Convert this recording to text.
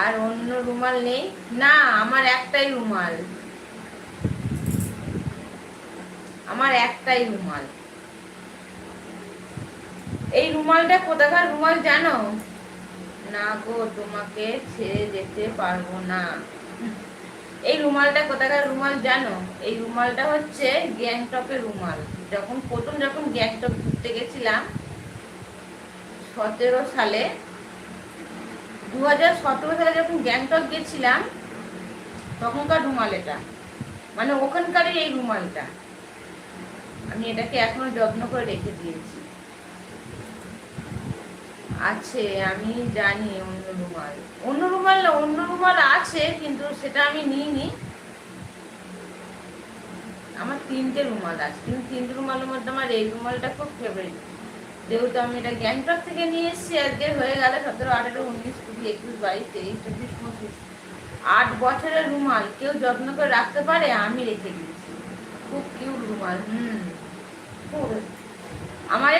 আর অন্য রুমাল নেই না, আমার একটাই রুমাল, আমার একটাই রুমাল। এই রুমালটা কোথাকার রুমাল জানো? না গো, তোমাকে ছেড়ে যেতে পারবো না। এই রুমালটা কোথাকার রুমাল জানো? এই রুমালটা হচ্ছে গ্যাংটকের রুমাল। যখন গ্যাংটক ঘুরতে গেছিলাম 17 সালে, 2017 সালে যখন গ্যাংটক গেছিলাম তখনকার রুমাল এটা, মানে ওখানকারই এই রুমালটা। আমি এটাকে এখনো যত্ন করে রেখে দিয়েছি। আছে, আমি জানি অন্য রুমাল, অন্য রুমাল না, অন্য রুমাল আছে কিন্তু সেটা আমি নিইনি। আমার 3টে রুমাল আছে, কিন্তু 3টে রুমালের মধ্যে আমার এই রুমালটা খুব ফেভারিট। যেহেতু আমি এটা গ্যাংটক থেকে নিয়ে এসেছি, আজকে হয়ে গেল 17, 18, 19, 20, 21, 22, 23, 24, 25, 8 বছরের রুমাল কেউ যত্ন করে রাখতে পারে? আমি রেখে দিয়েছি। খুব কিউট রুমাল। আমার